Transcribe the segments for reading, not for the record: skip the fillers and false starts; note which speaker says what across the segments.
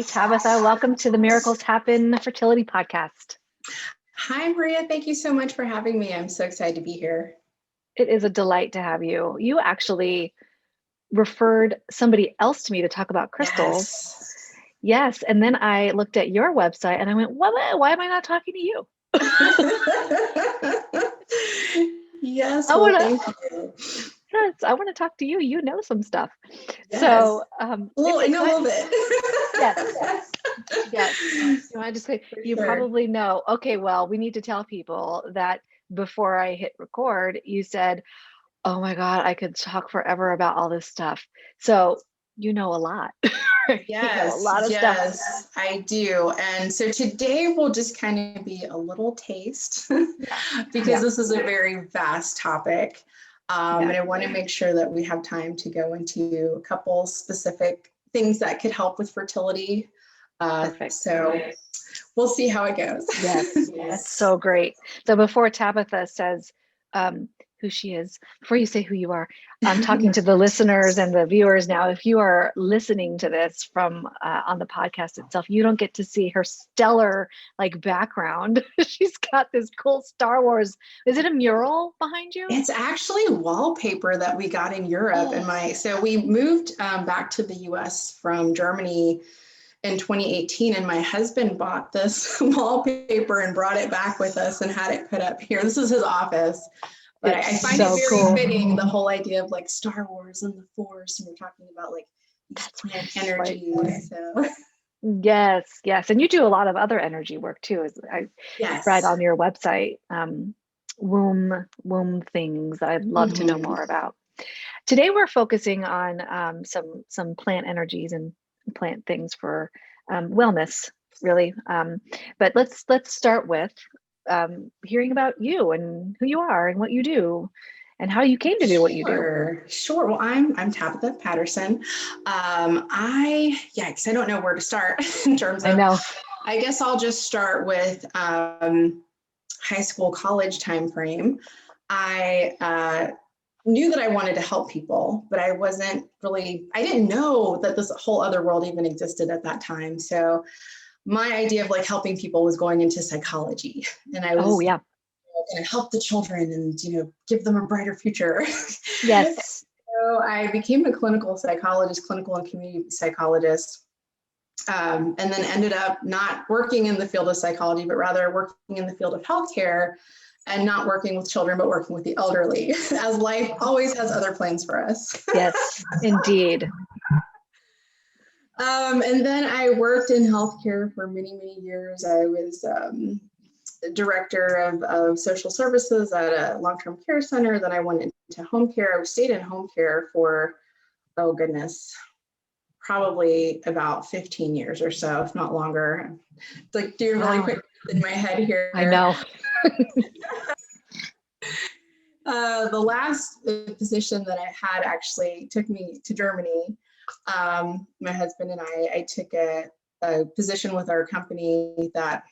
Speaker 1: Tabitha. Welcome to the Miracles Happen Fertility Podcast.
Speaker 2: Hi, Maria. Thank you so much for having me. I'm so excited to be here.
Speaker 1: It is a delight to have you. You actually referred somebody else to me to talk about crystals. Yes. And then I looked at your website and I went, why am I not talking to you?
Speaker 2: Yes.
Speaker 1: I want
Speaker 2: to
Speaker 1: talk to you. You know some stuff.
Speaker 2: Yes.
Speaker 1: So
Speaker 2: I know a little bit.
Speaker 1: Yes. You know, I just say probably know. Okay, well, we need to tell people that before I hit record, you said, oh my God, I could talk forever about all this stuff. So you know a lot.
Speaker 2: Yes,
Speaker 1: a lot of
Speaker 2: yes,
Speaker 1: stuff.
Speaker 2: I do. And so today will just kind of be a little taste because this is a very vast topic. And I want to make sure that we have time to go into a couple specific things that could help with fertility.
Speaker 1: Perfect.
Speaker 2: So we'll see how it goes.
Speaker 1: Yes, that's so great. So before Tabitha says who she is, before you say who you are, I'm talking to the listeners and the viewers now. If you are listening to this from on the podcast itself, you don't get to see her stellar background. She's got this cool Star Wars. Is it a mural behind you?
Speaker 2: It's actually wallpaper that we got in Europe. So we moved back to the US from Germany in 2018, and my husband bought this wallpaper and brought it back with us and had it put up here. This is his office. But I find it very fitting, the whole idea of Star Wars and the Force, and we're talking about these plant energies. So.
Speaker 1: Yes. And you do a lot of other energy work too. I read on your website, womb things that I'd love to know more about. Today we're focusing on some plant energies and plant things for wellness, really. But let's start with hearing about you and who you are and what you do and how you came to do what you do.
Speaker 2: Sure. Well, I'm Tabitha Patterson. Because I don't know where to start in terms of. I guess I'll just start with high school, college time frame. I knew that I wanted to help people, but I didn't know that this whole other world even existed at that time. So my idea of helping people was going into psychology, and I was going to help the children and give them a brighter future.
Speaker 1: Yes.
Speaker 2: So I became a clinical psychologist, clinical and community psychologist, and then ended up not working in the field of psychology, but rather working in the field of healthcare, and not working with children, but working with the elderly, as life always has other plans for us.
Speaker 1: Yes, indeed.
Speaker 2: And then I worked in healthcare for many, many years. I was director of social services at a long-term care center. Then I went into home care. I stayed in home care for, oh goodness, probably about 15 years or so, if not longer. It's doing really quick in my head here.
Speaker 1: I know.
Speaker 2: The last position that I had actually took me to Germany. My husband and I took a position with our company that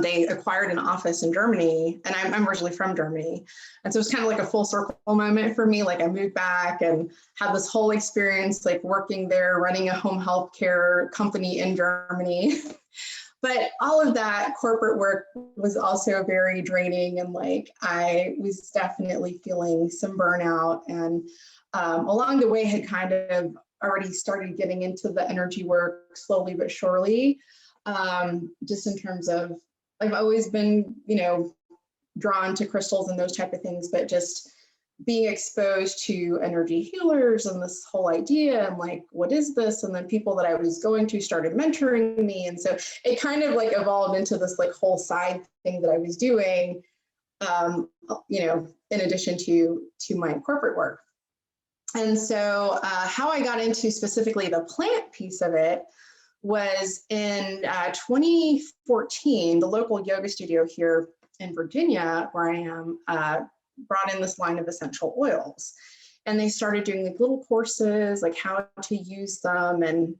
Speaker 2: they acquired an office in Germany, and I'm originally from Germany. And so it's kind of like a full circle moment for me. I moved back and had this whole experience, working there, running a home health care company in Germany. But all of that corporate work was also very draining, and I was definitely feeling some burnout, and along the way had kind of already started getting into the energy work slowly but surely, just in terms of I've always been, drawn to crystals and those type of things, but just being exposed to energy healers and this whole idea and what is this? And then people that I was going to started mentoring me. And so it kind of evolved into this whole side thing that I was doing, in addition to my corporate work. And so how I got into specifically the plant piece of it was in 2014, the local yoga studio here in Virginia, where I am, brought in this line of essential oils, and they started doing little courses, how to use them. And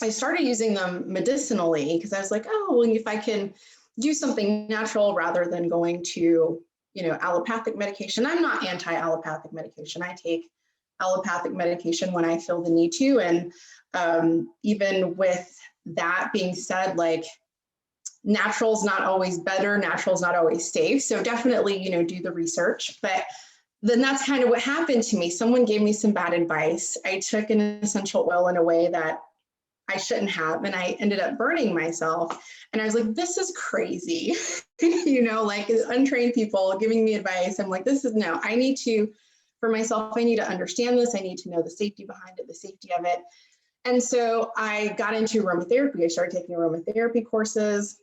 Speaker 2: I started using them medicinally because I was if I can do something natural rather than going to, allopathic medication. I'm not anti-allopathic medication. I take allopathic medication when I feel the need to. And even with that being said, like, natural's not always better, natural's not always safe. So definitely, you know, do the research. But then that's kind of what happened to me. Someone gave me some bad advice. I took an essential oil in a way that I shouldn't have, and I ended up burning myself. And I was like, this is crazy. You know, like, untrained people giving me advice. I'm like, this is, no, I need to, for myself, I need to understand this. I need to know the safety behind it, the safety of it. And so I got into aromatherapy. I started taking aromatherapy courses.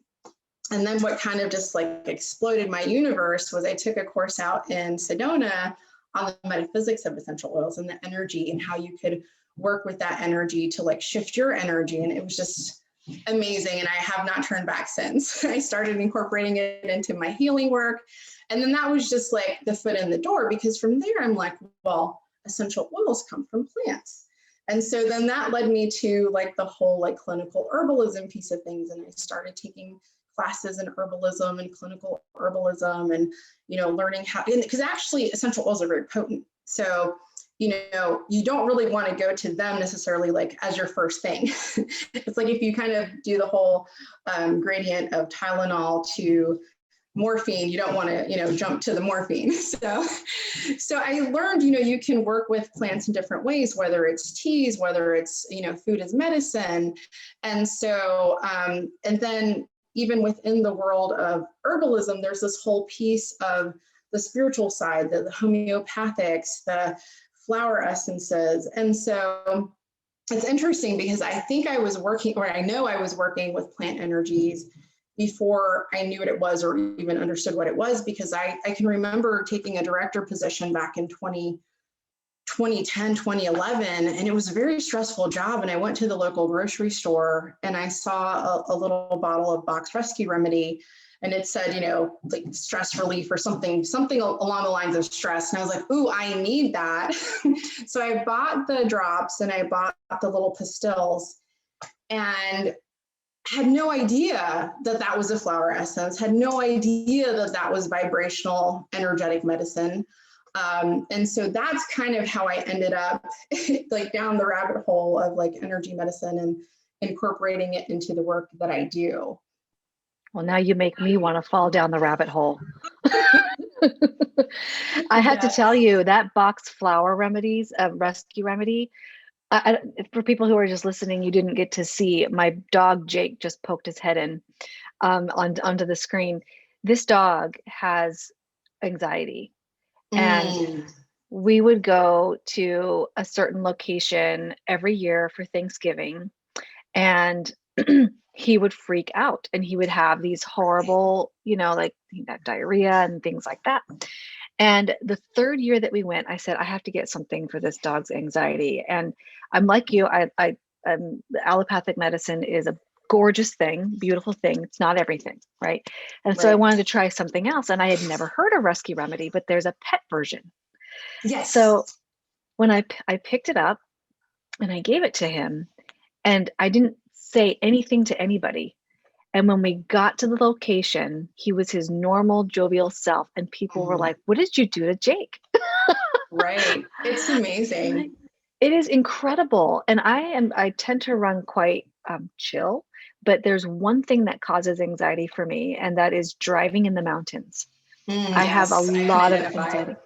Speaker 2: And then what kind of just like exploded my universe was I took a course out in Sedona on the metaphysics of essential oils and the energy and how you could work with that energy to like shift your energy. And it was just amazing. And I have not turned back since. I started incorporating it into my healing work. And then that was just like the foot in the door, because from there I'm like, well, essential oils come from plants. And so then that led me to like the whole like clinical herbalism piece of things. And I started taking classes in herbalism and clinical herbalism, and, you know, learning how, because actually essential oils are very potent. So, you know, you don't really want to go to them necessarily like as your first thing. It's like if you kind of do the whole gradient of Tylenol to morphine, you don't want to, you know, jump to the morphine. So I learned, you know, you can work with plants in different ways, whether it's teas, whether it's, you know, food as medicine. And so, and then even within the world of herbalism, there's this whole piece of the spiritual side, the homeopathics, the flower essences. And so it's interesting because I think I was working, or I know I was working with plant energies before I knew what it was or even understood what it was, because I can remember taking a director position back in 2010, 2011, and it was a very stressful job. And I went to the local grocery store and I saw a little bottle of Box Rescue Remedy, and it said, you know, like stress relief or something along the lines of stress. And I was like, ooh, I need that. So I bought the drops and I bought the little pastilles, and had no idea that that was a flower essence, had no idea that that was vibrational energetic medicine. And so that's kind of how I ended up like down the rabbit hole of like energy medicine and incorporating it into the work that I do.
Speaker 1: Well, now you make me want to fall down the rabbit hole. I have to tell you that box flower remedies, rescue remedy, for people who are just listening, you didn't get to see, my dog Jake just poked his head in onto the screen. This dog has anxiety, and we would go to a certain location every year for Thanksgiving, and he would freak out and he would have these horrible, you know, like he got diarrhea and things like that. And the third year that we went, I said, I have to get something for this dog's anxiety. And I'm like you, the allopathic medicine is a gorgeous thing, beautiful thing. It's not everything, right? And so I wanted to try something else, and I had never heard of rescue remedy, but there's a pet version.
Speaker 2: Yes.
Speaker 1: So when I picked it up and I gave it to him, and I didn't say anything to anybody. And when we got to the location, he was his normal jovial self, and people were like, what did you do to Jake?
Speaker 2: Right. It's amazing.
Speaker 1: It is incredible. And I tend to run quite chill, but there's one thing that causes anxiety for me, and that is driving in the mountains. I have a lot of anxiety.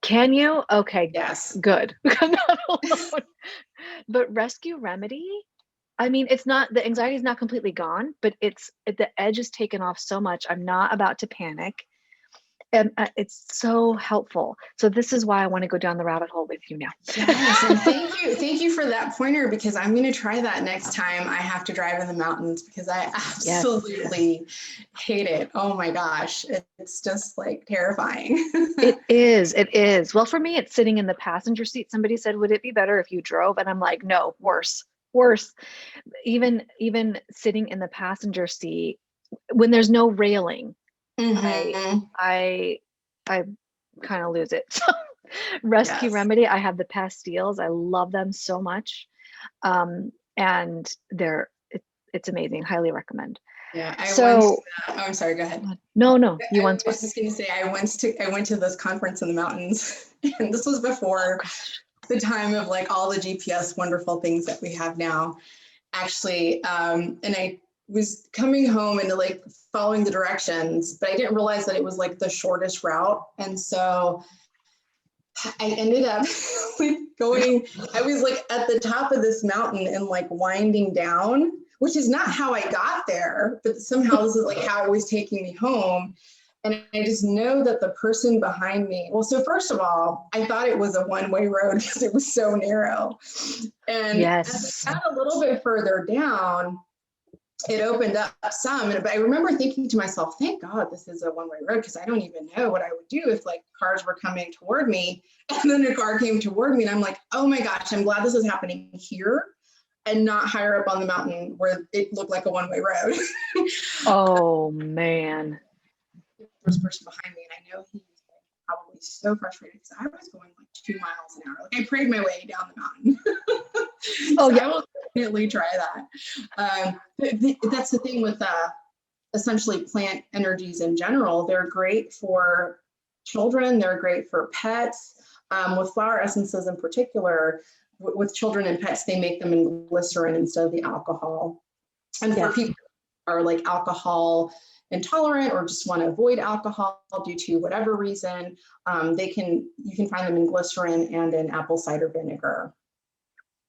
Speaker 1: Can you? Okay.
Speaker 2: Yes.
Speaker 1: Good. But rescue remedy, I mean, it's not, the anxiety is not completely gone, but the edge is taken off so much. I'm not about to panic. And it's so helpful. So this is why I want to go down the rabbit hole with you now.
Speaker 2: Yes, and thank you for that pointer, because I'm going to try that next time I have to drive in the mountains, because I absolutely hate it. Oh my gosh, it's just like terrifying.
Speaker 1: It is. Well, for me, it's sitting in the passenger seat. Somebody said, would it be better if you drove? And I'm like, no, worse. Even sitting in the passenger seat when there's no railing, I kind of lose it. So rescue remedy, I have the pastilles. I love them so much. And it's amazing. Highly recommend.
Speaker 2: Yeah. I'm sorry, go ahead.
Speaker 1: No, you
Speaker 2: I was just going to say, I went to this conference in the mountains, and this was before the time of like all the GPS wonderful things that we have now, actually. And I was coming home and like following the directions, but I didn't realize that it was like the shortest route. And so I ended up like going, I was like at the top of this mountain and like winding down, which is not how I got there, but somehow this is like how it was taking me home. And I just know that the person behind me, well, so first of all, I thought it was a one-way road because it was so narrow. And
Speaker 1: Yes.
Speaker 2: as I got a little bit further down, it opened up some. But I remember thinking to myself, thank God this is a one-way road, because I don't even know what I would do if like cars were coming toward me and then a car came toward me. And I'm like, oh my gosh, I'm glad this is happening here and not higher up on the mountain where it looked like a one-way road.
Speaker 1: Oh man.
Speaker 2: First person behind me, and I know he was probably so frustrated because I was going like 2 miles an hour. Like I prayed my way down the mountain.
Speaker 1: Oh
Speaker 2: So
Speaker 1: yeah.
Speaker 2: I will definitely try that. That's the thing with essentially plant energies in general. They're great for children. They're great for pets. With flower essences in particular, with children and pets, they make them in glycerin instead of the alcohol. And for people who are like alcohol intolerant or just want to avoid alcohol due to whatever reason, you can find them in glycerin and in apple cider vinegar.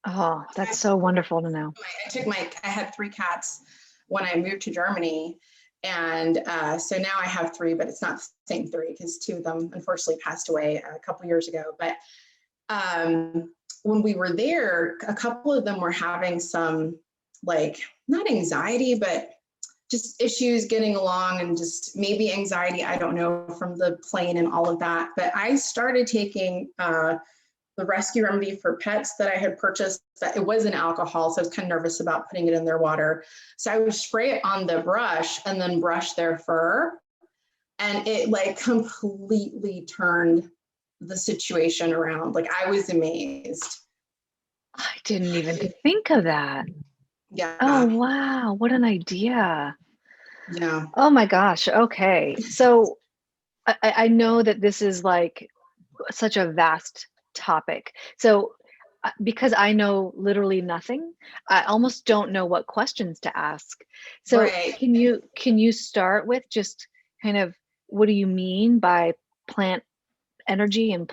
Speaker 1: Oh, that's so wonderful to know.
Speaker 2: I had 3 cats when I moved to Germany. And so now I have 3, but it's not the same 3 because 2 of them unfortunately passed away a couple years ago. But when we were there, a couple of them were having some, like, not anxiety, but just issues getting along, and just maybe anxiety, I don't know, from the plane and all of that. But I started taking the rescue remedy for pets that I had purchased. That it wasn't alcohol, so I was kind of nervous about putting it in their water. So I would spray it on the brush and then brush their fur. And it like completely turned the situation around. Like I was amazed.
Speaker 1: I didn't even think of that.
Speaker 2: Yeah.
Speaker 1: Oh wow, what an idea.
Speaker 2: Yeah.
Speaker 1: Oh my gosh. Okay. So I know that this is like such a vast topic. So because I know literally nothing, I almost don't know what questions to ask. So
Speaker 2: Right.
Speaker 1: can you start with just kind of what do you mean by plant energy and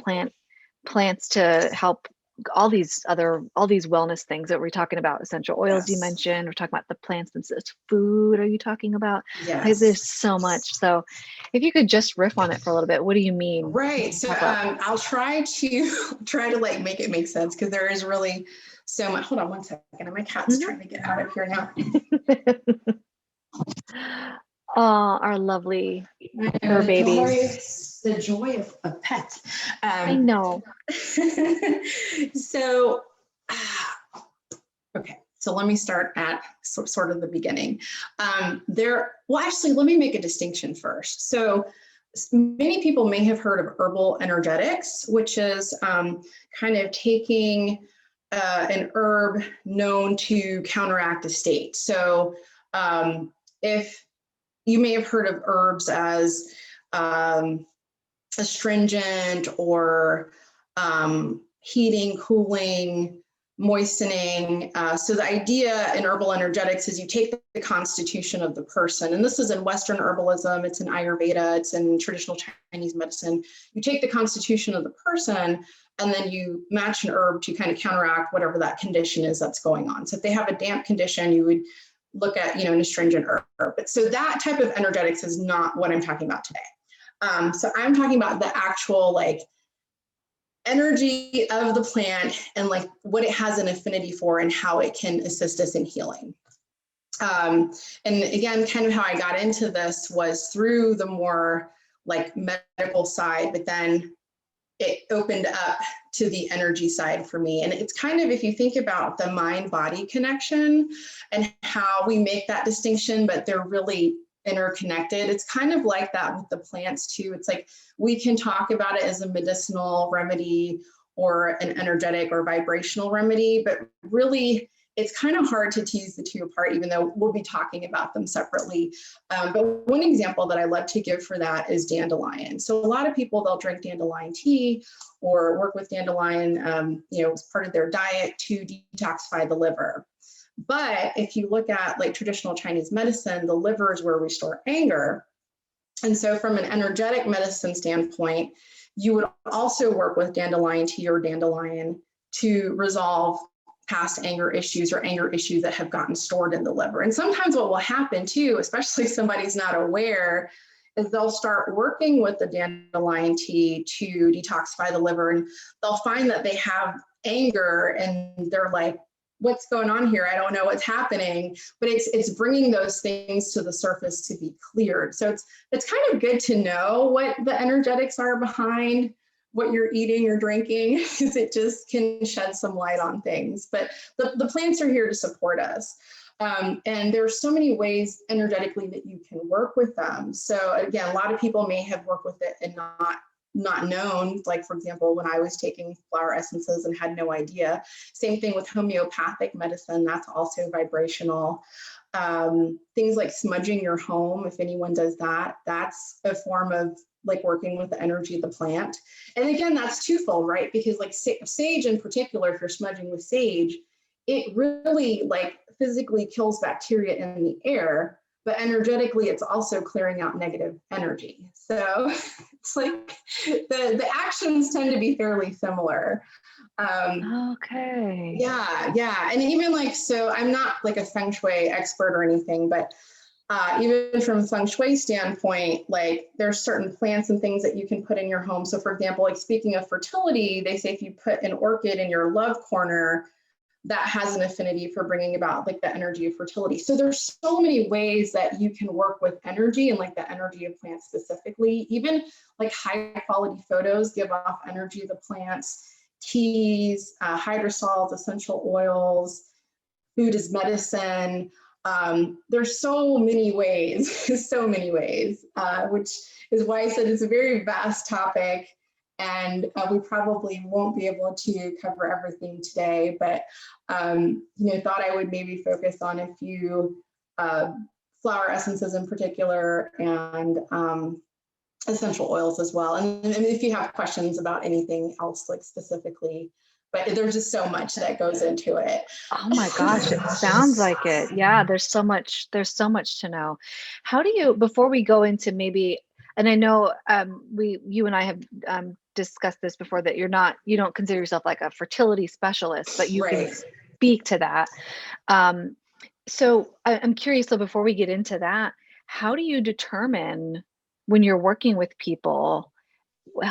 Speaker 1: plants to help all these wellness things that we're talking about, essential oils you
Speaker 2: Yes.
Speaker 1: mentioned, we're talking about the plants themselves, food are you talking about? Like,
Speaker 2: Yes.
Speaker 1: there's so much. So if you could just riff on it for a little bit, what do you mean?
Speaker 2: Right. So I'll try to like make it make sense, because there is really so much. Hold on one second. My cat's trying to get out of here now.
Speaker 1: Oh, our lovely fur babies.
Speaker 2: The joy of pets.
Speaker 1: I know.
Speaker 2: So, okay. So let me start at sort of the beginning. Well, actually, let me make a distinction first. So many people may have heard of herbal energetics, which is kind of taking an herb known to counteract a state. So if you may have heard of herbs as astringent or heating, cooling, moistening. So the idea in herbal energetics is you take the constitution of the person, and this is in Western herbalism, it's in Ayurveda, it's in traditional Chinese medicine. You take the constitution of the person and then you match an herb to kind of counteract whatever that condition is that's going on. So if they have a damp condition, you would look at, an astringent herb. But so that type of energetics is not what I'm talking about today. So I'm talking about the actual like energy of the plant and like what it has an affinity for and how it can assist us in healing. And again, kind of how I got into this was through the more like medical side, but then it opened up to the energy side for me. And it's kind of, if you think about the mind-body connection and how we make that distinction, but they're really interconnected. It's kind of like that with the plants too. It's like we can talk about it as a medicinal remedy or an energetic or vibrational remedy, but really it's kind of hard to tease the two apart, even though we'll be talking about them separately. But one example that I love to give for that is dandelion. So a lot of people, they'll drink dandelion tea or work with dandelion, you know, as part of their diet to detoxify the liver. But if you look at like traditional Chinese medicine, the liver is where we store anger. And so from an energetic medicine standpoint, you would also work with dandelion tea or dandelion to resolve past anger issues or anger issues that have gotten stored in the liver. And sometimes what will happen too, especially if somebody's not aware, is they'll start working with the dandelion tea to detoxify the liver, and they'll find that they have anger and they're like, what's going on here? I don't know what's happening, but it's bringing those things to the surface to be cleared. So it's kind of good to know what the energetics are behind what you're eating or drinking, because it just can shed some light on things. But the plants are here to support us. And there's so many ways energetically that you can work with them. So again, a lot of people may have worked with it and not known, like for example, when I was taking flower essences and had no idea. Same thing with homeopathic medicine, that's also vibrational. Things like smudging your home, if anyone does that, that's a form of like working with the energy of the plant. And again, that's twofold, right? Because like sage in particular, if you're smudging with sage, it really like physically kills bacteria in the air, but energetically, it's also clearing out negative energy. So it's like the actions tend to be fairly similar.
Speaker 1: Okay.
Speaker 2: Yeah. And even like, so I'm not like a feng shui expert or anything, but even from a feng shui standpoint, like there's certain plants and things that you can put in your home. So for example, like speaking of fertility, they say if you put an orchid in your love corner, that has an affinity for bringing about like the energy of fertility. So there's so many ways that you can work with energy and like the energy of plants specifically. Even like high quality photos give off energy of the plants, teas, hydrosols, essential oils, food is medicine. There's so many ways, so many ways, which is why I said it's a very vast topic. And we probably won't be able to cover everything today, but you know, thought I would maybe focus on a few flower essences in particular and essential oils as well. And if you have questions about anything else, like specifically, but there's just so much that goes into it.
Speaker 1: Oh my gosh, it sounds like it. Yeah, there's so much to know. How do you, before we go into maybe, and I know you and I have discussed this before, that you don't consider yourself like a fertility specialist, but you can speak to that. So I'm curious, though, before we get into that, how do you determine when you're working with people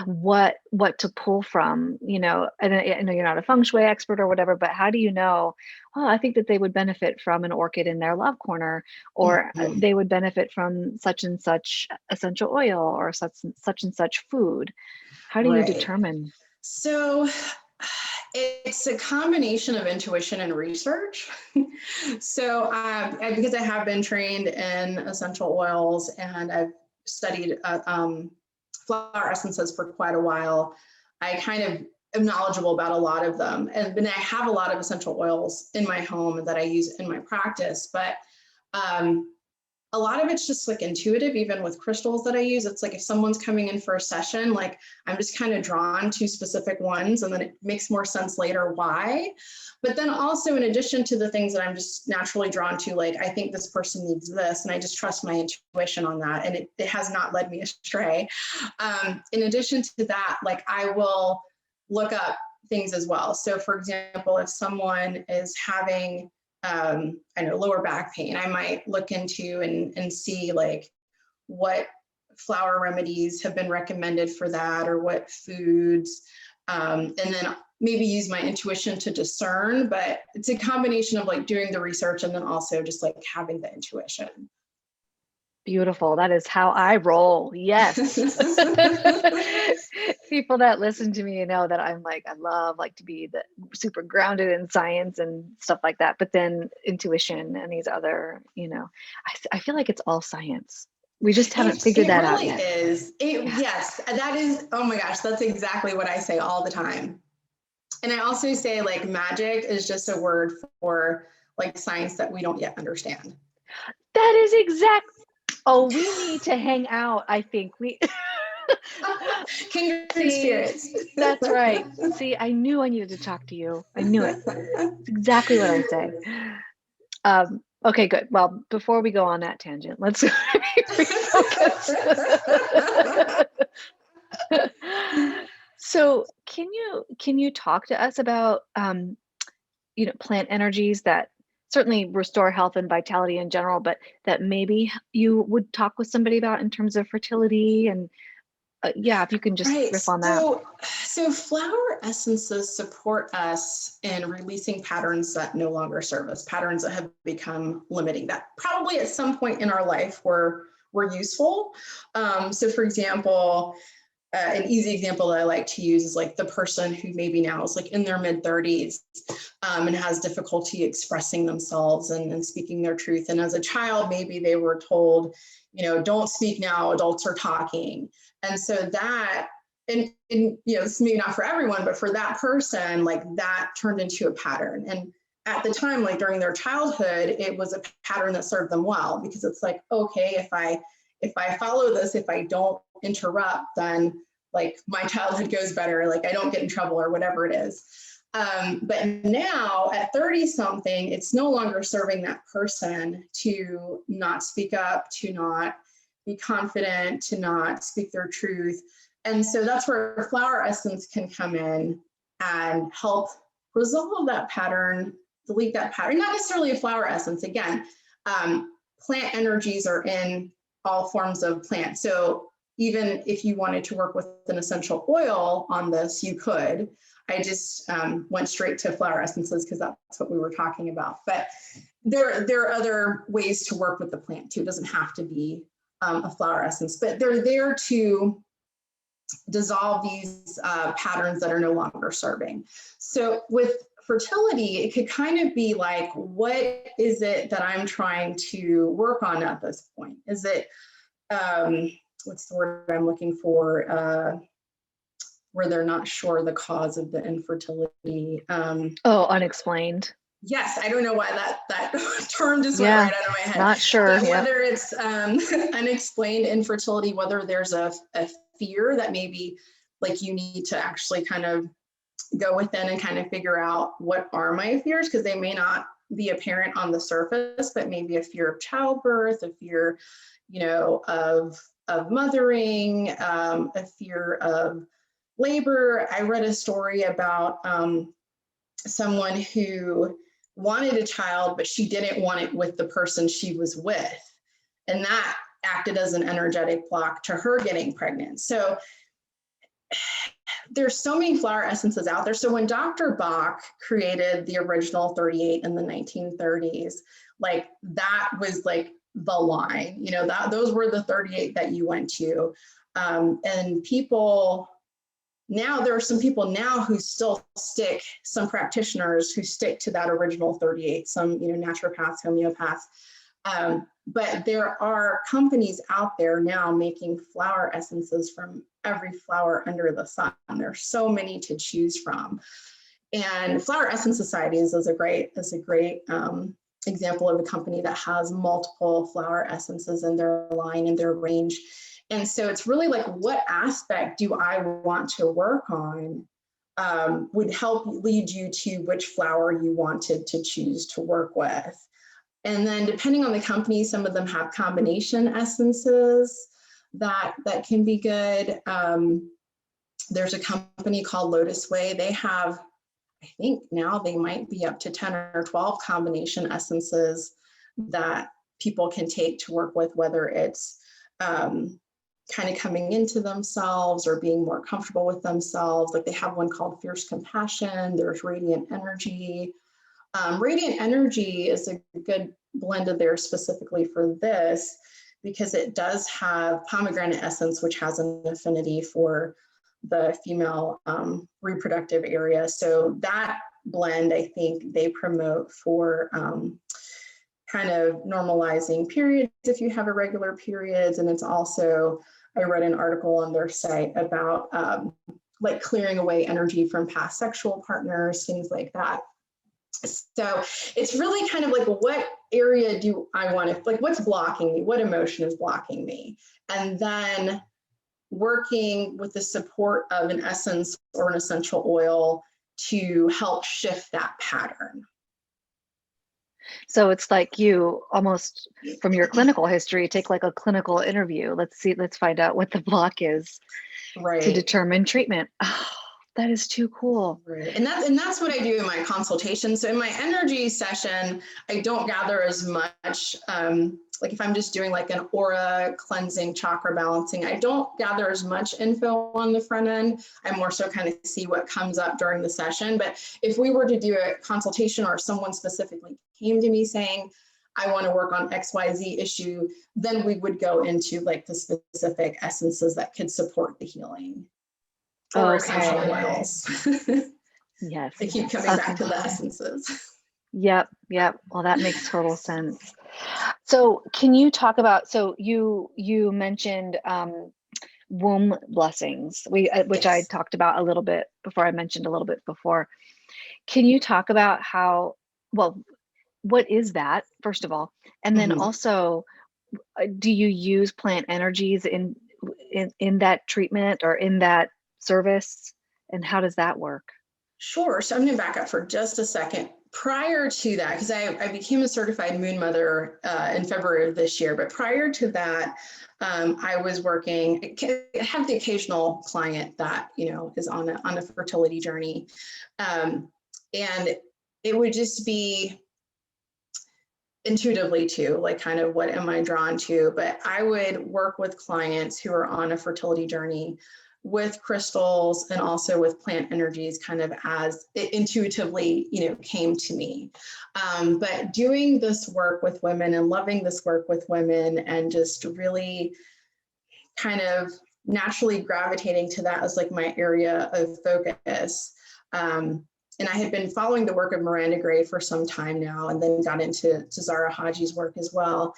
Speaker 1: what to pull from, you know? And I know you're not a feng shui expert or whatever, but how do you know, oh, I think that they would benefit from an orchid in their love corner, or they would benefit from such and such essential oil or such and such food? How do you determine?
Speaker 2: So it's a combination of intuition and research. So because I have been trained in essential oils and I've studied flower essences for quite a while, I kind of am knowledgeable about a lot of them. And then I have a lot of essential oils in my home that I use in my practice, but a lot of it's just like intuitive. Even with crystals that I use, it's like if someone's coming in for a session, like I'm just kind of drawn to specific ones, and then it makes more sense later why. But then also, in addition to the things that I'm just naturally drawn to, like I think this person needs this, and I just trust my intuition on that, and it has not led me astray. In addition to that, like I will look up things as well. So for example, if someone is having I know lower back pain, I might look into and see like what flower remedies have been recommended for that, or what foods, and then maybe use my intuition to discern. But it's a combination of like doing the research and then also just like having the intuition.
Speaker 1: Beautiful. That is how I roll. Yes. People that listen to me know that I'm like, I love like to be super grounded in science and stuff like that. But then intuition and these other, you know, I feel like it's all science. We just haven't figured that out yet.
Speaker 2: It really is. Yes, that is. Oh my gosh, that's exactly what I say all the time. And I also say like magic is just a word for like science that we don't yet understand.
Speaker 1: That is exact. Oh, we need to hang out. I think we.
Speaker 2: Kindred
Speaker 1: See,
Speaker 2: spirits.
Speaker 1: that's right. See, I knew I needed to talk to you. I knew it. It's exactly what I say. Okay, good. Well, before we go on that tangent, let's refocus. So, can you talk to us about plant energies that certainly restore health and vitality in general, but that maybe you would talk with somebody about in terms of fertility and yeah, if you can just
Speaker 2: Right.
Speaker 1: riff on that.
Speaker 2: So flower essences support us in releasing patterns that no longer serve us, patterns that have become limiting, that probably at some point in our life were useful. So for example, an easy example that I like to use is like the person who maybe now is like in their mid 30s and has difficulty expressing themselves and speaking their truth. And as a child, maybe they were told, don't speak now, adults are talking. And so that, and it's maybe not for everyone, but for that person, like that turned into a pattern. And at the time, like during their childhood, it was a pattern that served them well, because it's like, okay, if I follow this, if I don't interrupt, then like my childhood goes better, like I don't get in trouble or whatever it is. But now at 30 something, it's no longer serving that person to not speak up, to not be confident, to not speak their truth. And so that's where flower essence can come in and help resolve that pattern, delete that pattern. Not necessarily a flower essence. Again, plant energies are in all forms of plants. So even if you wanted to work with an essential oil on this, you could. I just went straight to flower essences because that's what we were talking about. But there are other ways to work with the plant too. It doesn't have to be a flower essence, but they're there to dissolve these patterns that are no longer serving. So with fertility, it could kind of be like, what is it that I'm trying to work on at this point? Is it, what's the word I'm looking for? Where they're not sure the cause of the infertility.
Speaker 1: Unexplained.
Speaker 2: Yes, I don't know why that term just went right out of my head.
Speaker 1: Not sure.
Speaker 2: But whether it's unexplained infertility, whether there's a fear that maybe like you need to actually kind of go within and kind of figure out what are my fears, because they may not be apparent on the surface, but maybe a fear of childbirth, a fear, of mothering, a fear of labor. I read a story about someone who wanted a child, but she didn't want it with the person she was with. And that acted as an energetic block to her getting pregnant. So there's so many flower essences out there. So when Dr. Bach created the original 38 in the 1930s, like that was like the line, those were the 38 that you went to. And people, now there are some people now who still stick, some practitioners who stick to that original 38, some, naturopaths, homeopaths. But there are companies out there now making flower essences from every flower under the sun. There's so many to choose from. And Flower Essence Societies is a great example of a company that has multiple flower essences in their line, in their range. And so it's really like, what aspect do I want to work on would help lead you to which flower you wanted to choose to work with. And then depending on the company, some of them have combination essences that can be good. There's a company called Lotus Way. They have, I think now they might be up to 10 or 12 combination essences that people can take to work with, whether it's kind of coming into themselves or being more comfortable with themselves. Like they have one called Fierce Compassion. There's Radiant Energy. Radiant Energy is a good blend of theirs specifically for this, because it does have pomegranate essence, which has an affinity for the female reproductive area. So that blend, I think they promote for kind of normalizing periods if you have irregular periods. And it's also, I read an article on their site about like clearing away energy from past sexual partners, things like that. So it's really kind of like, what area do I want to, like, what's blocking me? What emotion is blocking me? And then working with the support of an essence or an essential oil to help shift that pattern.
Speaker 1: So it's like you almost, from your clinical history, take like a clinical interview. Let's find out what the block is to determine treatment. Oh, that is too cool.
Speaker 2: Right. And that's what I do in my consultation. So in my energy session, I don't gather as much. Like if I'm just doing like an aura cleansing, chakra balancing, I don't gather as much info on the front end. I more so kind of see what comes up during the session. But if we were to do a consultation, or someone specifically came to me saying, I want to work on XYZ issue, then we would go into like the specific essences that could support the healing. Or essential oils.
Speaker 1: Yes.
Speaker 2: I keep coming back to the essences.
Speaker 1: Yep. Well, that makes total sense. So can you talk about, so you mentioned womb blessings, which I talked about a little bit before. I mentioned a little bit before. Can you talk about how, well, what is that, first of all? And then also, do you use plant energies in that treatment or in that service? And how does that work?
Speaker 2: Sure. So I'm going to back up for just a second. Prior to that, because I became a certified moon mother in February of this year, but prior to that, I was working, I have the occasional client that, you know, is on a fertility journey. And it would just be intuitively too, like kind of what am I drawn to, but I would work with clients who are on a fertility journey with crystals and also with plant energies, kind of as it intuitively, you know, came to me. But doing this work with women and loving this work with women and just really kind of naturally gravitating to that as like my area of focus. And I had been following the work of Miranda Gray for some time now, and then got into Zara Haji's work as well.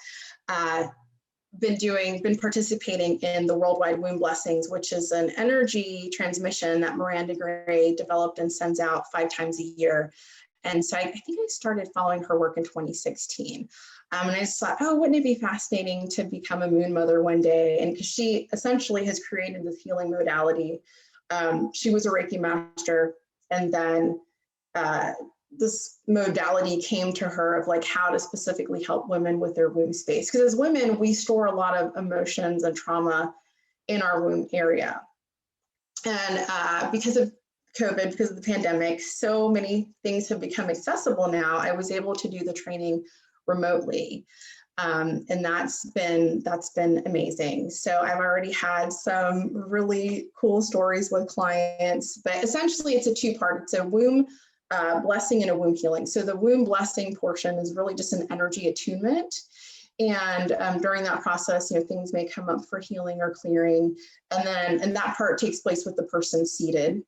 Speaker 2: Been participating in the Worldwide Womb Blessings, which is an energy transmission that Miranda Gray developed and sends out 5 times a year. And so I think I started following her work in 2016. And I just thought, oh, wouldn't it be fascinating to become a moon mother one day? And because she essentially has created this healing modality. She was a Reiki master, and then this modality came to her of like how to specifically help women with their womb space. Because as women, we store a lot of emotions and trauma in our womb area. And because of COVID, because of the pandemic, so many things have become accessible now. I was able to do the training remotely. And that's been amazing. So I've already had some really cool stories with clients, but essentially it's a 2-part. It's a womb blessing and a womb healing. So the womb blessing portion is really just an energy attunement. And during that process, you know, things may come up for healing or clearing. And that part takes place with the person seated.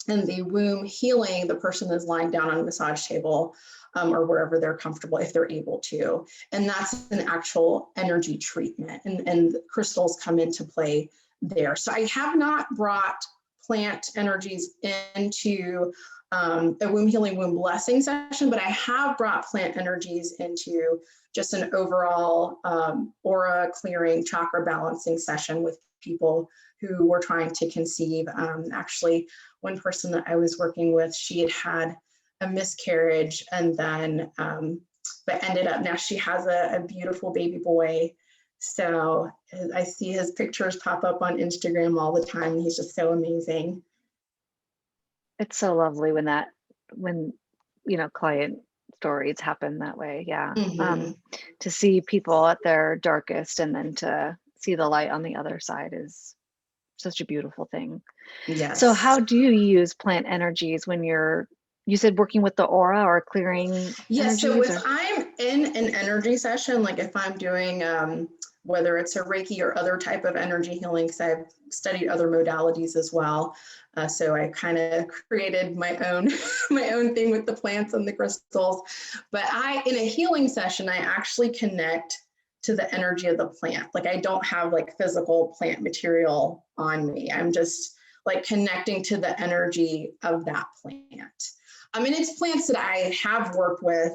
Speaker 2: And the womb healing, the person is lying down on a massage table or wherever they're comfortable if they're able to. And that's an actual energy treatment. And crystals come into play there. So I have not brought plant energies into a womb healing, womb blessing session, but I have brought plant energies into just an overall aura clearing, chakra balancing session with people who were trying to conceive. Actually, one person that I was working with, she had a miscarriage, and then, but ended up, now she has a beautiful baby boy. So I see his pictures pop up on Instagram all the time. He's just so amazing.
Speaker 1: It's so lovely when you know, client stories happen that way. Yeah. To see people at their darkest and then to see the light on the other side is such a beautiful thing.
Speaker 2: Yes.
Speaker 1: So how do you use plant energies when you said working with the aura or clearing
Speaker 2: yes, so if
Speaker 1: or?
Speaker 2: I'm in an energy session, like if I'm doing whether it's a Reiki or other type of energy healing, because I've studied other modalities as well. So I kind of created my own thing with the plants and the crystals. But in a healing session, I actually connect to the energy of the plant. Like I don't have like physical plant material on me. I'm just like connecting to the energy of that plant. And it's plants that I have worked with,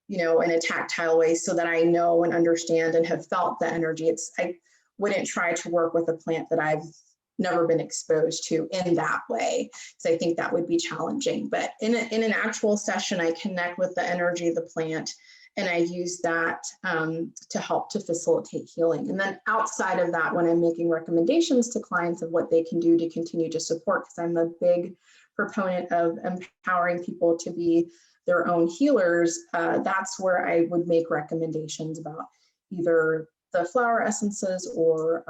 Speaker 2: you know, in a tactile way so that I know and understand and have felt the energy. I wouldn't try to work with a plant that I've never been exposed to in that way, because I think that would be challenging. But in an actual session, I connect with the energy of the plant, and I use that to help to facilitate healing. And then outside of that, when I'm making recommendations to clients of what they can do to continue to support, because I'm a big proponent of empowering people to be their own healers, that's where I would make recommendations about either the flower essences or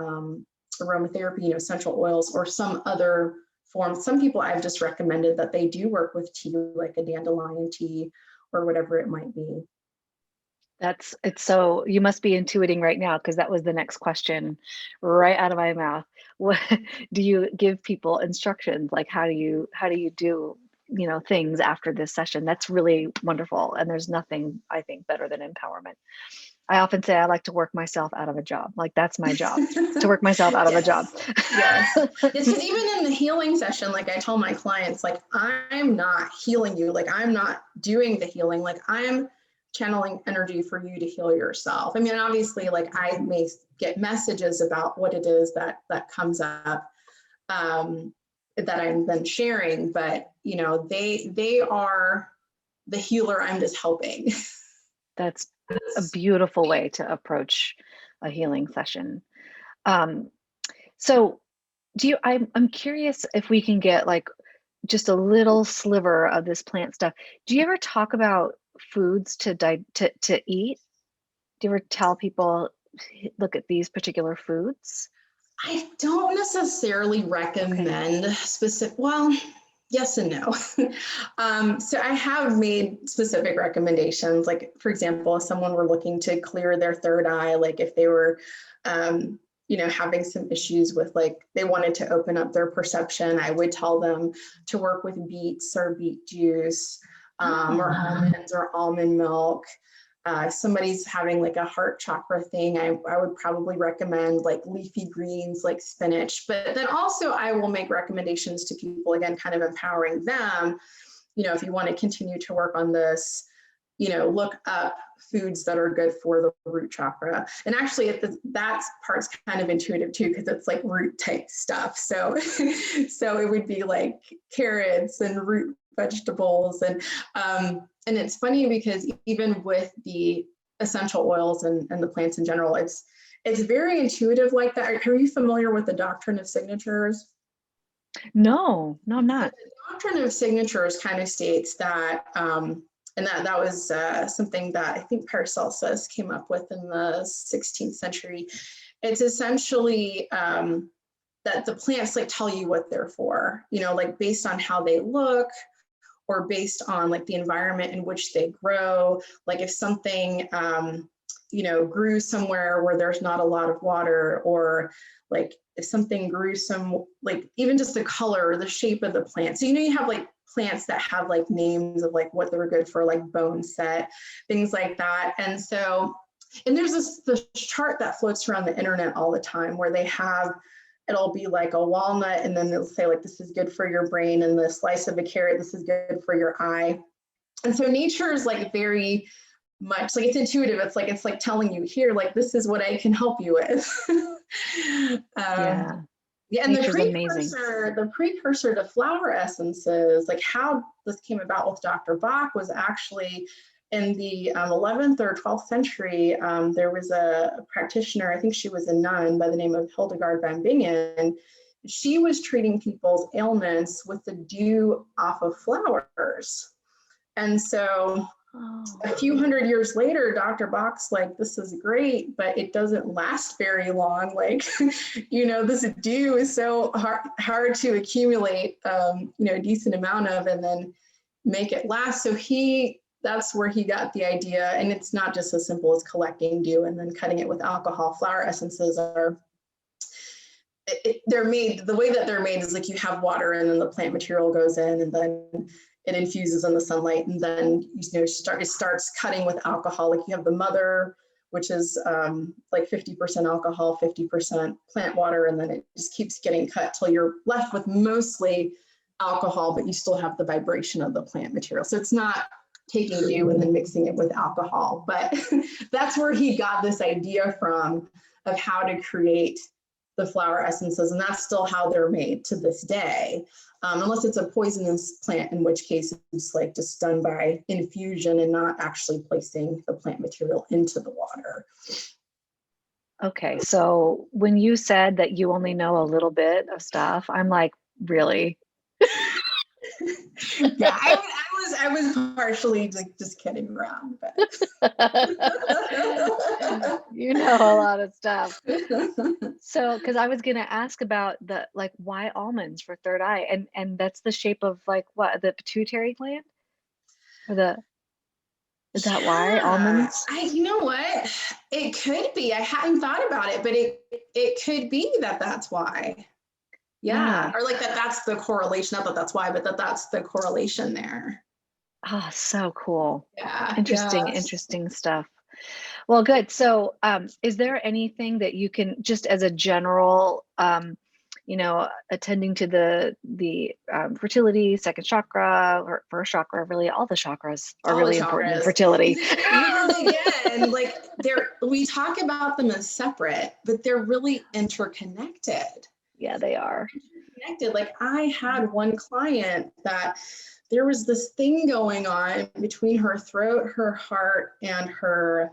Speaker 2: aromatherapy, you know, essential oils, or some other form. Some people I've just recommended that they do work with tea, like a dandelion tea or whatever it might be.
Speaker 1: It's so, you must be intuiting right now, because that was the next question right out of my mouth. What do you give people instructions? Like, how do you do, you know, things after this session? That's really wonderful. And there's nothing, I think, better than empowerment. I often say I like to work myself out of a job. Like, that's my job, to work myself out of a job.
Speaker 2: Yes. It's because even in the healing session, like I tell my clients, like, I'm not healing you. Like, I'm not doing the healing. Like, I'm channeling energy for you to heal yourself. I mean, obviously, like, I may get messages about what it is that comes up that I'm then sharing, but you know, they are the healer. I'm just helping.
Speaker 1: That's a beautiful way to approach a healing session. So I'm curious if we can get like just a little sliver of this plant stuff. Do you ever talk about foods to eat? Do you ever tell people, look at these particular foods?
Speaker 2: I don't necessarily recommend specific, well, yes and no. So I have made specific recommendations. Like, for example, if someone were looking to clear their third eye, like if they were, you know, having some issues with, like, they wanted to open up their perception, I would tell them to work with beets or beet juice, or almonds or almond milk. If somebody's having like a heart chakra thing, I would probably recommend like leafy greens like spinach. But then also I will make recommendations to people, again, kind of empowering them. You know, if you want to continue to work on this, you know, look up foods that are good for the root chakra. And actually that part's kind of intuitive too, because it's like root type stuff. So it would be like carrots and root vegetables. And it's funny because even with the essential oils and the plants in general, it's very intuitive like that. Are you familiar with the doctrine of signatures?
Speaker 1: No, I'm not.
Speaker 2: The doctrine of signatures kind of states that, and that was something that I think Paracelsus came up with in the 16th century. It's essentially that the plants like tell you what they're for, you know, like based on how they look, or based on like the environment in which they grow. Like if something, you know, grew somewhere where there's not a lot of water, or like if something grew like even just the color or the shape of the plant. So, you know, you have like plants that have like names of like what they're good for, like bone set, things like that. And so, and there's this chart that floats around the internet all the time where they have, it'll be like a walnut, and then it'll say like, this is good for your brain, and the slice of a carrot, this is good for your eye. And so nature is like very much like, it's intuitive. It's like telling you here, like, this is what I can help you with.
Speaker 1: Yeah.
Speaker 2: Yeah, and
Speaker 1: Nature's amazing.
Speaker 2: the precursor to flower essences, like how this came about with Dr. Bach, was actually in the 11th or 12th century. There was a practitioner, I think she was a nun, by the name of Hildegard von Bingen. She was treating people's ailments with the dew off of flowers. And so a few hundred years later, Dr. Bach's like, this is great, but it doesn't last very long. Like, you know, this dew is so hard to accumulate, you know, a decent amount of, and then make it last. So that's where he got the idea. And it's not just as simple as collecting dew and then cutting it with alcohol. Flower essences are, they're made, the way that they're made is like you have water and then the plant material goes in, and then it infuses in the sunlight, and then, you know, it starts cutting with alcohol. Like you have the mother which is like 50% alcohol, 50% plant water, and then it just keeps getting cut till you're left with mostly alcohol, but you still have the vibration of the plant material. So it's not taking you and then mixing it with alcohol, but that's where he got this idea from of how to create the flower essences, and that's still how they're made to this day. Unless it's a poisonous plant, in which case it's like just done by infusion and not actually placing the plant material into the water.
Speaker 1: Okay, so when you said that you only know a little bit of stuff, I'm like, really?
Speaker 2: Yeah, I was partially just kidding around, but
Speaker 1: you know a lot of stuff. So, because I was gonna ask about the like why almonds for third eye, and that's the shape of like what, the pituitary gland, or the, is that why almonds?
Speaker 2: You know what? It could be. I hadn't thought about it, but it could be that that's why. Yeah. Or like that's the correlation. Not that that's why, but that's the correlation there.
Speaker 1: Oh, so cool.
Speaker 2: Yeah.
Speaker 1: Interesting stuff. Well, good. So, is there anything that you can, just as a general, attending to the fertility, second chakra, or first chakra, really all the chakras are
Speaker 2: All
Speaker 1: really
Speaker 2: the
Speaker 1: important in
Speaker 2: chakras.
Speaker 1: fertility.
Speaker 2: Again, like we talk about them as separate, but they're really interconnected.
Speaker 1: Yeah, they are.
Speaker 2: Connected. Like I had one client that there was this thing going on between her throat, her heart, and her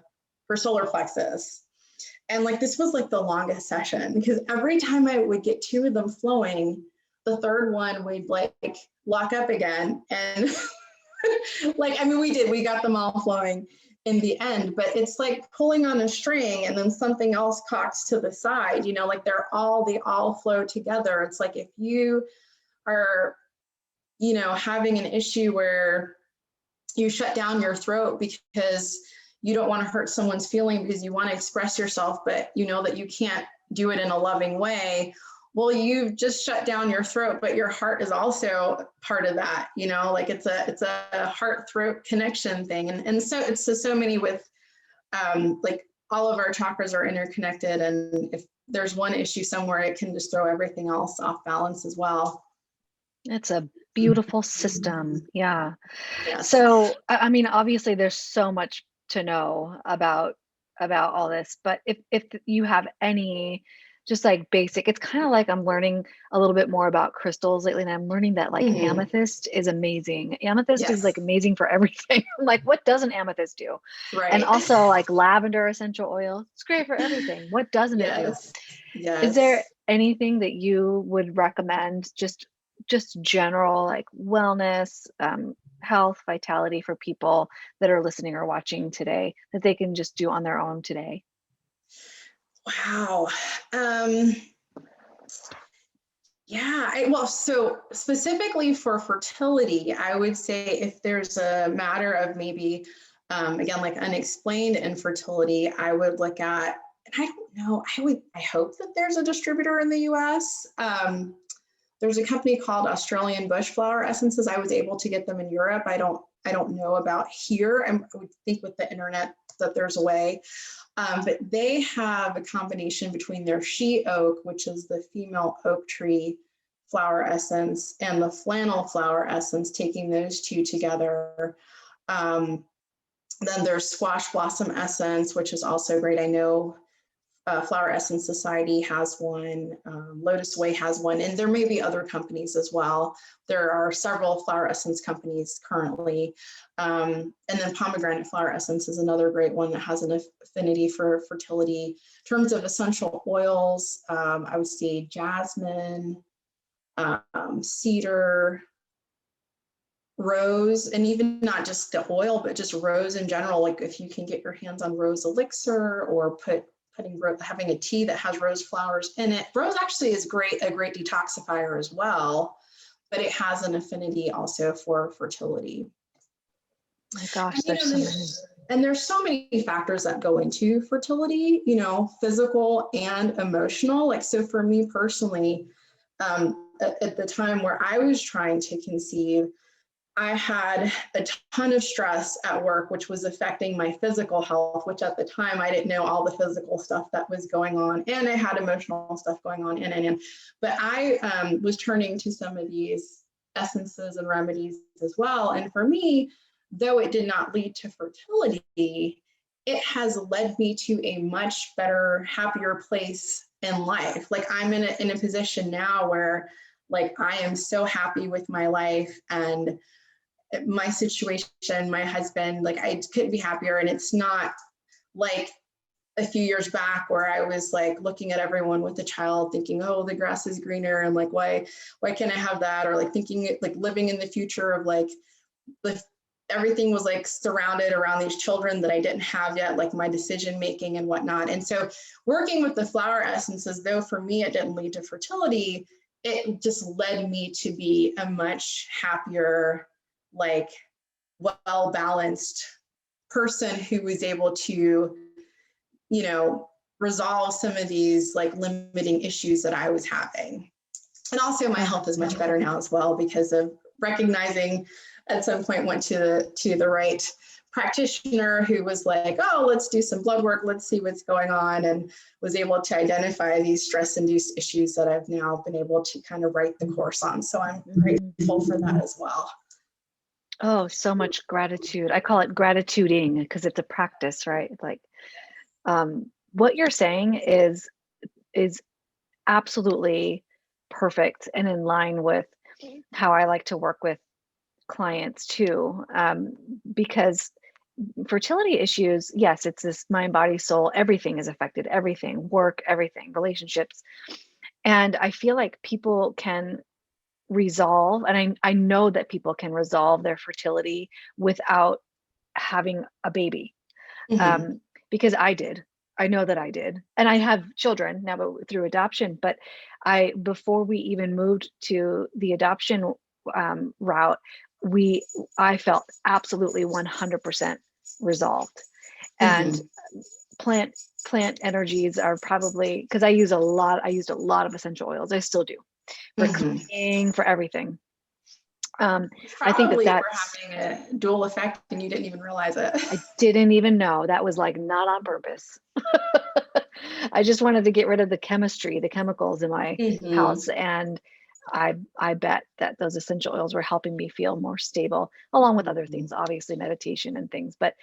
Speaker 2: solar plexus. And like this was like the longest session, because every time I would get two of them flowing, the third one would like lock up again. And like, I mean, we got them all flowing in the end, but it's like pulling on a string and then something else cocks to the side, like they all flow together. It's like if you are, having an issue where you shut down your throat because you don't want to hurt someone's feeling because you want to express yourself, but you know that you can't do it in a loving way. Well, you've just shut down your throat, but your heart is also part of that, like it's a heart throat connection thing. And so it's so many with, like all of our chakras are interconnected. And if there's one issue somewhere, it can just throw everything else off balance as well.
Speaker 1: It's a beautiful system. Yeah.
Speaker 2: Yes.
Speaker 1: So, I mean, obviously there's so much to know about all this, but if you have any just like basic, it's kind of like I'm learning a little bit more about crystals lately, and I'm learning that like amethyst is amazing. Amethyst is like amazing for everything. Like, what doesn't amethyst do?
Speaker 2: Right.
Speaker 1: And also like lavender essential oil, it's great for everything. What doesn't it do?
Speaker 2: Yes.
Speaker 1: Is there anything that you would recommend, just general like wellness, health, vitality for people that are listening or watching today that they can just do on their own today?
Speaker 2: Wow. Well, so specifically for fertility, I would say if there's a matter of maybe, again, like unexplained infertility, I would look at, I don't know, I hope that there's a distributor in the US. There's a company called Australian Bush Flower Essences. I was able to get them in Europe. I don't know about here. I would think with the internet that there's a way. But they have a combination between their she oak, which is the female oak tree flower essence, and the flannel flower essence, taking those two together. Then there's squash blossom essence, which is also great. I know Flower Essence Society has one, Lotus Way has one, and there may be other companies as well. There are several flower essence companies currently. And then pomegranate flower essence is another great one that has an affinity for fertility. In terms of essential oils, I would say jasmine, cedar, rose, and even not just the oil, but just rose in general. Like if you can get your hands on rose elixir, or having a tea that has rose flowers in it. Rose actually is a great detoxifier as well, but it has an affinity also for fertility.
Speaker 1: My gosh, there's so many.
Speaker 2: And there's so many factors that go into fertility, physical and emotional. Like, so for me personally, at the time where I was trying to conceive, I had a ton of stress at work, which was affecting my physical health, which at the time I didn't know all the physical stuff that was going on. And I had emotional stuff going on in. But I was turning to some of these essences and remedies as well. And for me, though it did not lead to fertility, it has led me to a much better, happier place in life. Like I'm in a position now where like I am so happy with my life and my situation, my husband, like I couldn't be happier. And it's not like a few years back where I was like looking at everyone with a child thinking, oh, the grass is greener. And like, why can't I have that? Or like thinking like living in the future of like everything was like surrounded around these children that I didn't have yet, like my decision making and whatnot. And so working with the flower essences, though for me, it didn't lead to fertility, it just led me to be a much happier, like well-balanced person who was able to, you know, resolve some of these like limiting issues that I was having. And also my health is much better now as well because of recognizing at some point went to the right practitioner who was like, oh, let's do some blood work. Let's see what's going on. And was able to identify these stress-induced issues that I've now been able to kind of write the course on. So I'm grateful for that as well.
Speaker 1: Oh, so much gratitude. I call it gratituding because it's a practice, right? Like what you're saying is absolutely perfect and in line with how I like to work with clients too, because fertility issues, yes, it's this mind, body, soul, everything is affected, everything, work, everything, relationships. And I feel like people can resolve, and I know that people can resolve their fertility without having a baby. Because I know that I did, and I have children now, but through adoption. But before we even moved to the adoption route, I felt absolutely 100% resolved. And plant energies are probably, because I used a lot of essential oils. I still do for cleaning, for everything. I think that that's
Speaker 2: having a dual effect and you didn't even realize it.
Speaker 1: I didn't even know. That was like not on purpose. I just wanted to get rid of the chemistry, the chemicals in my house. And I bet that those essential oils were helping me feel more stable, along with other things, obviously meditation and things. But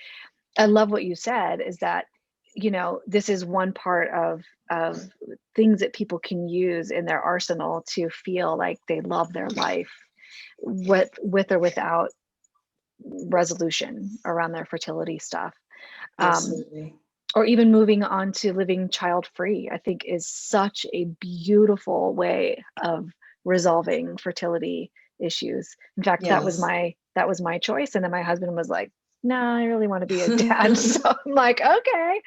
Speaker 1: I love what you said is that, you know, this is one part of things that people can use in their arsenal to feel like they love their life with or without resolution around their fertility stuff. Or even moving on to living child-free, I think is such a beautiful way of resolving fertility issues. In fact, that was my choice. And then my husband was like, no, I really want to be a dad. So I'm like, okay,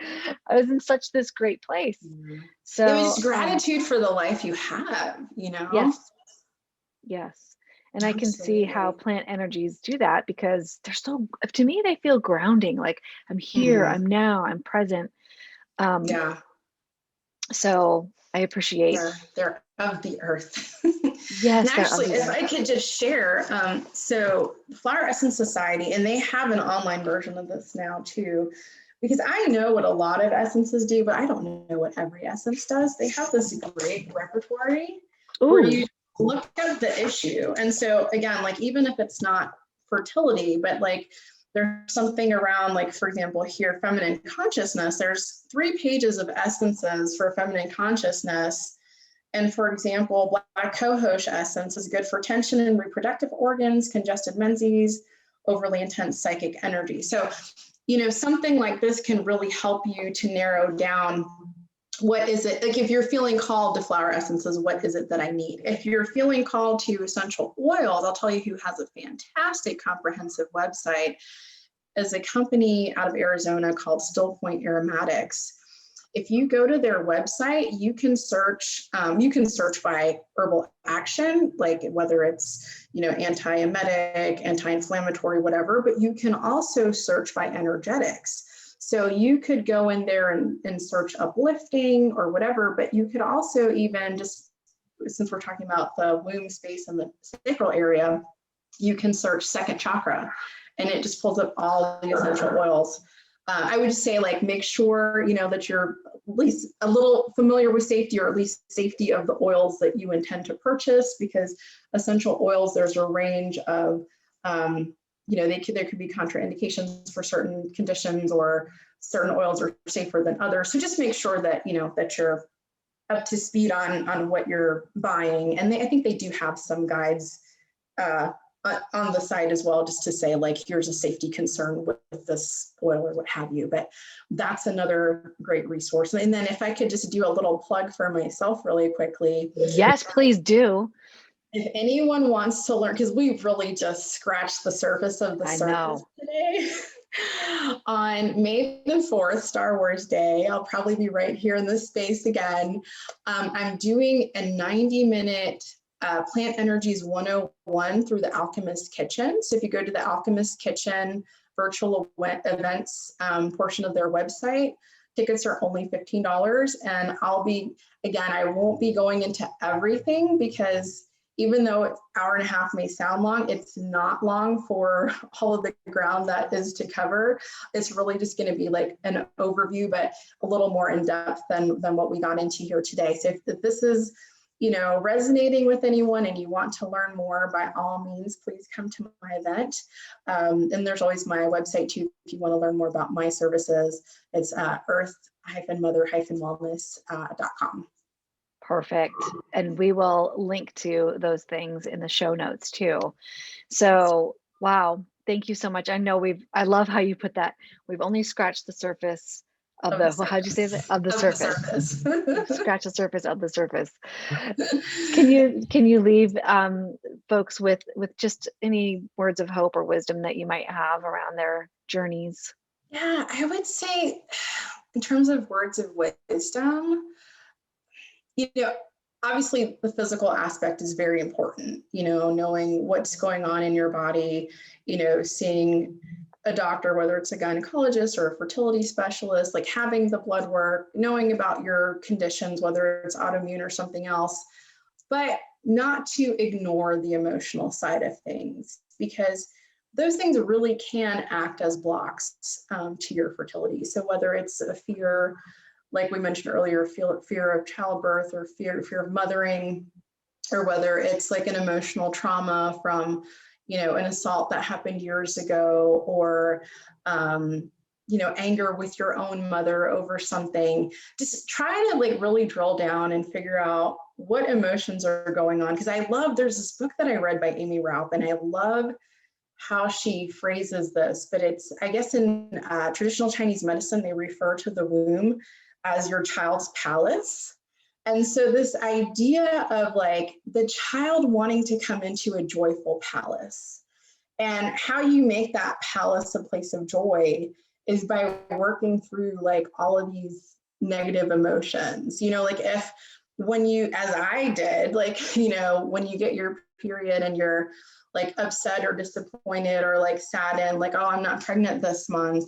Speaker 1: I was in such this great place. So
Speaker 2: it was gratitude for the life you have, you know?
Speaker 1: Yes. And I can see how plant energies do that because they're so, to me, they feel grounding. Like I'm here, I'm now, I'm present. So I appreciate.
Speaker 2: They're of the earth.
Speaker 1: Yes.
Speaker 2: And actually, if I could just share, so Flower Essence Society, and they have an online version of this now too, because I know what a lot of essences do, but I don't know what every essence does. They have this great repertory where you look at the issue. And so again, like even if it's not fertility, but like there's something around, like, for example, here, feminine consciousness, there's 3 pages of essences for feminine consciousness. And for example, black cohosh essence is good for tension in reproductive organs, congested menses, overly intense psychic energy. So, you know, something like this can really help you to narrow down what is it, like if you're feeling called to flower essences, what is it that I need? If you're feeling called to essential oils, I'll tell you who has a fantastic comprehensive website is a company out of Arizona called Still Point Aromatics. If you go to their website, you can search by herbal action, like whether it's, you know, anti-emetic, anti-inflammatory, whatever, but you can also search by energetics. So you could go in there and search uplifting or whatever, but you could also even just, since we're talking about the womb space and the sacral area, you can search second chakra and it just pulls up all the essential oils. I would just say, like, make sure, you know, that you're at least a little familiar with safety, or at least safety of the oils that you intend to purchase, because essential oils, there's a range of, you know, there could be contraindications for certain conditions, or certain oils are safer than others. So just make sure that, you know, that you're up to speed on what you're buying. And I think they do have some guides on the site as well, just to say, like, here's a safety concern with this oil or what have you. But that's another great resource. And then if I could just do a little plug for myself really quickly.
Speaker 1: Yes, please do.
Speaker 2: If anyone wants to learn, because we've really just scratched the surface of the surface today. On May the 4th, Star Wars Day, I'll probably be right here in this space again. I'm doing a 90-minute Plant Energies 101 through the Alchemist Kitchen. So if you go to the Alchemist Kitchen virtual events portion of their website, tickets are only $15. And I'll be, again, I won't be going into everything, because even though an hour and a half may sound long, it's not long for all of the ground that is to cover. It's really just going to be like an overview, but a little more in depth than what we got into here today. So if this is, you know, resonating with anyone and you want to learn more, by all means, please come to my event. And there's always my website too, if you want to learn more about my services. It's earth-mother-wellness.com.
Speaker 1: Perfect. And we will link to those things in the show notes too. So, wow, thank you so much. I love how you put that. We've only scratched the surface of the how'd you say that? Of the surface. Scratch the surface of the surface. Can you leave folks with just any words of hope or wisdom that you might have around their journeys?
Speaker 2: Yeah, I would say, in terms of words of wisdom, you know, obviously the physical aspect is very important, you know, knowing what's going on in your body, you know, seeing a doctor, whether it's a gynecologist or a fertility specialist, like having the blood work, knowing about your conditions, whether it's autoimmune or something else, but not to ignore the emotional side of things, because those things really can act as blocks to your fertility. So whether it's a fear, like we mentioned earlier, fear of childbirth, or fear of mothering, or whether it's like an emotional trauma from, you know, an assault that happened years ago, or, you know, anger with your own mother over something. Just try to like really drill down and figure out what emotions are going on. Because there's this book that I read by Amy Raup, and I love how she phrases this, but it's, I guess in traditional Chinese medicine, they refer to the womb as your child's palace. And so this idea of like the child wanting to come into a joyful palace, and how you make that palace a place of joy is by working through like all of these negative emotions. You know, like when you, as I did, like, you know, when you get your period and you're like upset or disappointed or like saddened, like, oh, I'm not pregnant this month.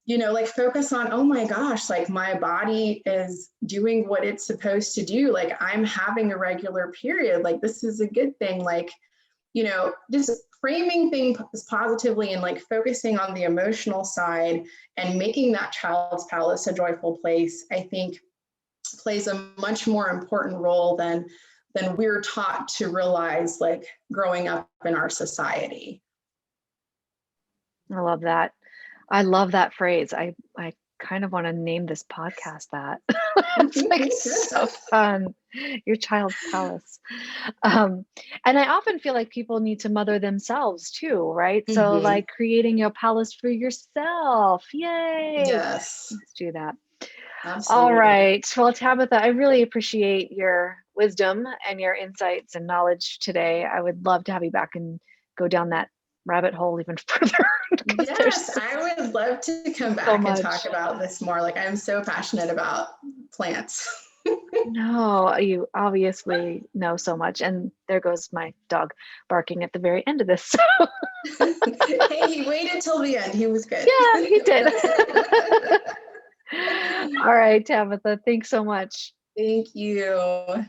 Speaker 2: You know, like focus on, oh my gosh, like my body is doing what it's supposed to do. Like I'm having a regular period. Like this is a good thing. Like, you know, just framing things positively and like focusing on the emotional side and making that child's palace a joyful place, I think plays a much more important role than we're taught to realize, like growing up in our society.
Speaker 1: I love that. I love that phrase. I kind of want to name this podcast that. It's like so fun. Your child's palace. And I often feel like people need to mother themselves too, right? Mm-hmm. So like creating your palace for yourself. Yay.
Speaker 2: Yes.
Speaker 1: Let's do that.
Speaker 2: Absolutely.
Speaker 1: All right. Well, Tabitha, I really appreciate your wisdom and your insights and knowledge today. I would love to have you back and go down that rabbit hole even further.
Speaker 2: Yes, I would love to come back and talk about this more. Like I'm so passionate about plants.
Speaker 1: No, you obviously know so much. And there goes my dog barking at the very end of this.
Speaker 2: Hey, he waited till the end. He was good.
Speaker 1: Yeah, he did. All right, Tabitha, thanks so much.
Speaker 2: Thank you.